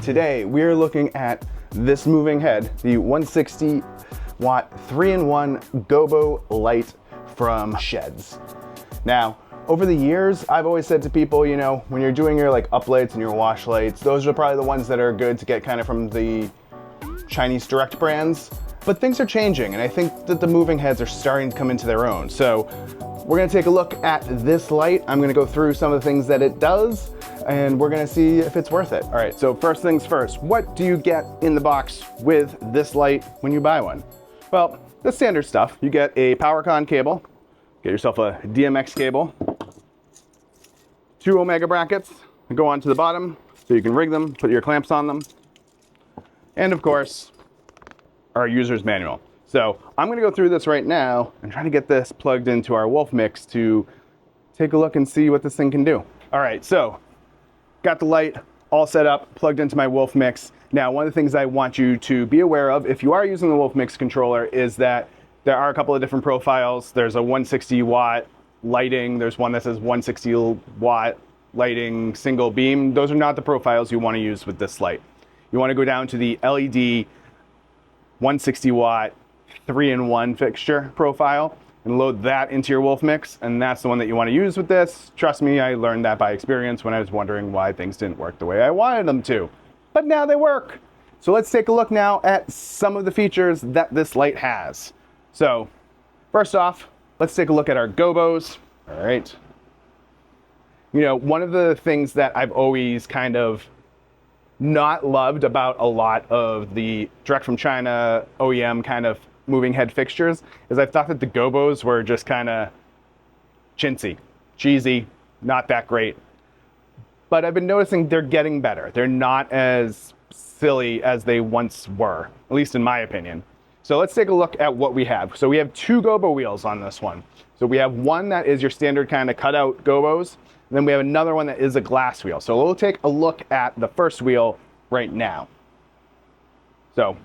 today we're looking at this moving head, the 160 watt 3-in-1 Gobo light from Sheds. Now, over the years, I've always said to people, you know, when you're doing your like uplights and your wash lights, those are probably the ones that are good to get kind of from the Chinese direct brands. But things are changing, and I think that the moving heads are starting to come into their own. So we're gonna take a look at this light. I'm gonna go through some of the things that it does, and we're gonna see if it's worth it. All right, so first things first, what do you get in the box with this light when you buy one? Well, the standard stuff. You get a PowerCon cable, get yourself a DMX cable, 2 Omega brackets that go onto the bottom so you can rig them, put your clamps on them, and of course, our user's manual. So I'm gonna go through this right now and try to get this plugged into our Wolf Mix to take a look and see what this thing can do. All right, so got the light all set up, plugged into my Wolf Mix. Now, one of the things I want you to be aware of if you are using the Wolf Mix controller is that there are a couple of different profiles. There's a 160 watt lighting. There's one that says 160 watt lighting single beam. Those are not the profiles you wanna use with this light. You wanna go down to the LED 160 watt 3-in-1 fixture profile and load that into your Wolf Mix, and that's the one that you want to use with this. Trust me, I learned that by experience when I was wondering why things didn't work the way I wanted them to. But now they work. So let's take a look now at some of the features that this light has. So first off, let's take a look at our gobos. All right. You know, one of the things that I've always kind of not loved about a lot of the direct from China OEM kind of moving head fixtures is I thought that the gobos were just kind of chintzy, cheesy, not that great. But I've been noticing they're getting better. They're not as silly as they once were, at least in my opinion. So let's take a look at what we have. So we have 2 gobo wheels on this one. So we have one that is your standard kind of cutout gobos, and then we have another one that is a glass wheel. So we'll take a look at the first wheel right now. So,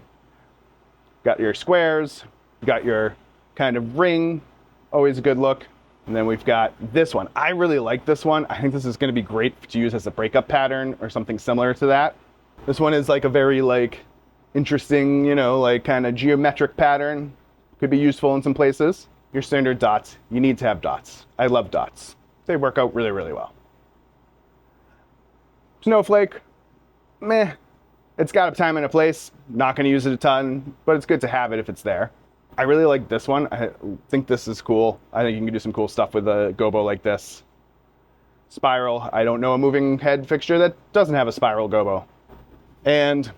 got your squares, got your kind of ring, always a good look. And then we've got this one. I really like this one. I think this is gonna be great to use as a breakup pattern or something similar to that. This one is like a very like interesting, you know, like kind of geometric pattern. Could be useful in some places. Your standard dots, you need to have dots. I love dots. They work out really, really well. Snowflake, meh. It's got a time and a place. Not gonna use it a ton, but it's good to have it if it's there. I really like this one. I think this is cool. I think you can do some cool stuff with a gobo like this. Spiral, I don't know a moving head fixture that doesn't have a spiral gobo. And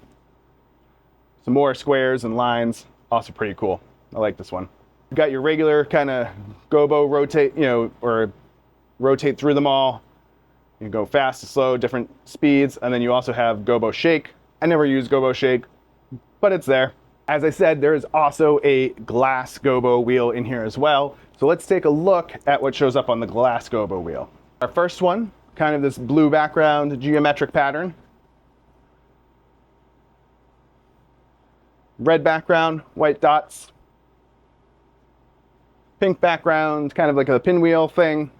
some more squares and lines, also pretty cool. I like this one. You got your regular kind of gobo rotate, you know, or rotate through them all. You can go fast to slow, different speeds, and then you also have gobo shake. I never use gobo shake, but it's there. As I said, there is also a glass gobo wheel in here as well. So let's take a look at what shows up on the glass gobo wheel. Our first one, kind of this blue background geometric pattern. Red background, white dots. Pink background, kind of like a pinwheel thing.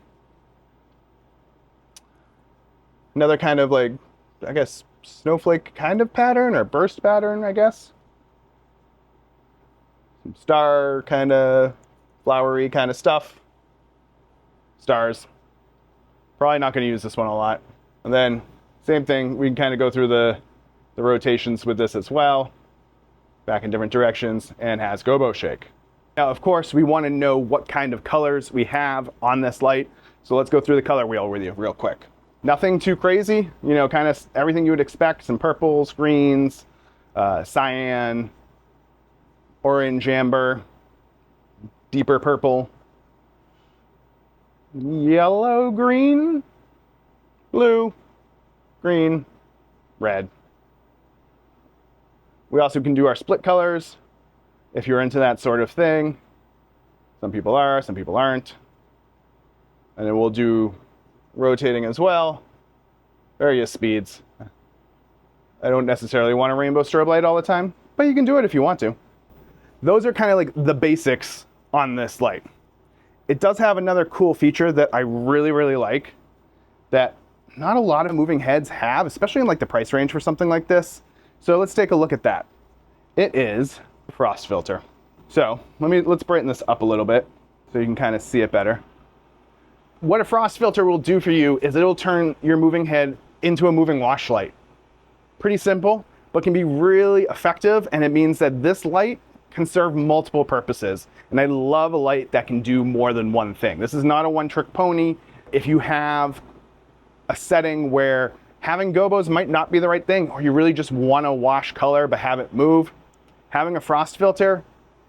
Another kind of like, I guess, snowflake kind of pattern or burst pattern, I guess. Some star kind of flowery kind of stuff. Stars. Probably not going to use this one a lot. And then same thing, we can kind of go through the rotations with this as well. Back in different directions, and has gobo shake. Now, of course, we want to know what kind of colors we have on this light. So let's go through the color wheel with you real quick. Nothing too crazy, you know, kind of everything you would expect. Some purples, greens, cyan, orange, amber, deeper purple, yellow, green, blue, green, red. We also can do our split colors if you're into that sort of thing. Some people are, some people aren't. And then we'll do rotating as well, various speeds. I don't necessarily want a rainbow strobe light all the time, but you can do it if you want to. Those are kind of like the basics on this light. It does have another cool feature that I really, really like that not a lot of moving heads have, especially in like the price range for something like this. So let's take a look at that. It is a frost filter. So let's brighten this up a little bit so you can kind of see it better. What a frost filter will do for you is it'll turn your moving head into a moving wash light. Pretty simple, but can be really effective, and it means that this light can serve multiple purposes. And I love a light that can do more than one thing. This is not a one-trick pony. If you have a setting where having gobos might not be the right thing, or you really just want to wash color but have it move, having a frost filter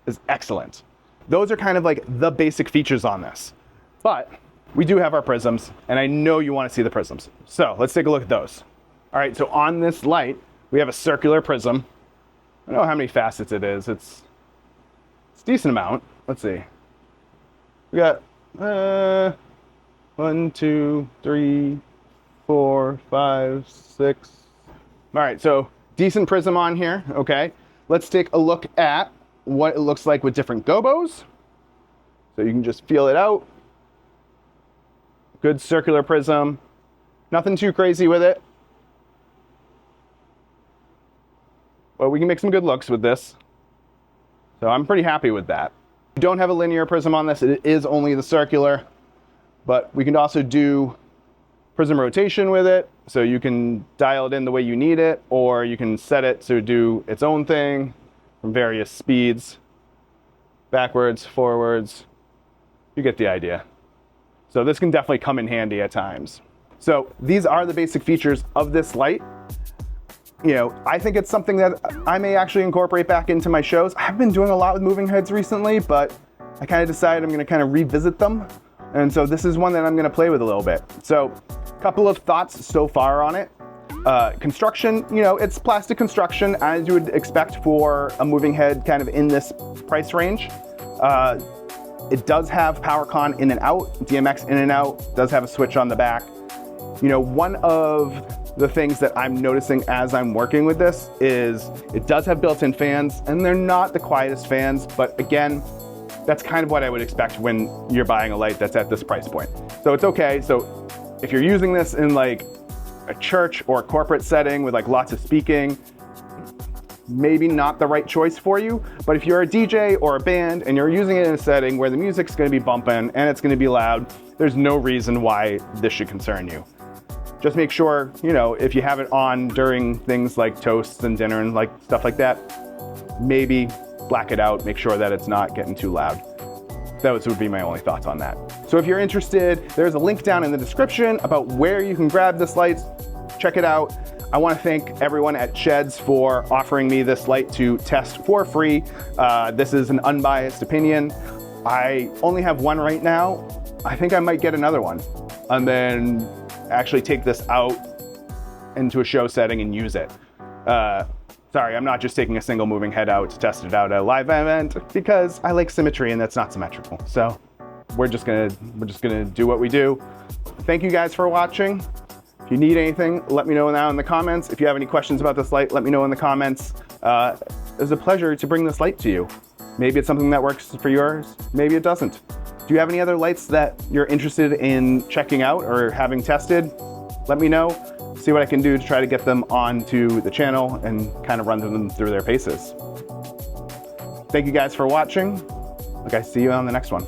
is excellent. Those are kind of like the basic features on this. But we do have our prisms, and I know you want to see the prisms. So let's take a look at those. All right, so on this light, we have a circular prism. I don't know how many facets it is. It's a decent amount. Let's see. We got 1, 2, 3, 4, 5, 6. All right, so decent prism on here, okay. Let's take a look at what it looks like with different gobos. So you can just feel it out. Good circular prism. Nothing too crazy with it. But we can make some good looks with this. So I'm pretty happy with that. We don't have a linear prism on this. It is only the circular. But we can also do prism rotation with it. So you can dial it in the way you need it, or you can set it to do its own thing from various speeds. Backwards, forwards. You get the idea. So this can definitely come in handy at times. So these are the basic features of this light. You know, I think it's something that I may actually incorporate back into my shows. I've been doing a lot with moving heads recently, but I kind of decided I'm going to kind of revisit them. And so this is one that I'm going to play with a little bit. So a couple of thoughts so far on it. Construction, you know, it's plastic construction as you would expect for a moving head kind of in this price range. It does have PowerCon in and out, DMX in and out, does have a switch on the back. You know, one of the things that I'm noticing as I'm working with this is it does have built-in fans, and they're not the quietest fans, but again, that's kind of what I would expect when you're buying a light that's at this price point. So it's okay. So if you're using this in like a church or a corporate setting with like lots of speaking, maybe not the right choice for you. But if you're a DJ or a band and you're using it in a setting where the music's going to be bumping and it's going to be loud, there's no reason why this should concern you. Just make sure, you know, if you have it on during things like toasts and dinner and like stuff like that, maybe black it out, make sure that it's not getting too loud. Those would be my only thoughts on that. So if you're interested, there's a link down in the description about where you can grab this light. Check it out. I want to thank everyone at Sheds for offering me this light to test for free. This is an unbiased opinion. I only have one right now. I think I might get another one and then actually take this out into a show setting and use it. Sorry, I'm not just taking a single moving head out to test it out at a live event because I like symmetry and that's not symmetrical. So we're just gonna do what we do. Thank you guys for watching. If you need anything, let me know now in the comments. If you have any questions about this light, let me know in the comments. It was a pleasure to bring this light to you. Maybe it's something that works for yours, maybe it doesn't. Do you have any other lights that you're interested in checking out or having tested? Let me know. See what I can do to try to get them onto the channel and kind of run them through their paces. Thank you guys for watching. Okay, see you on the next one.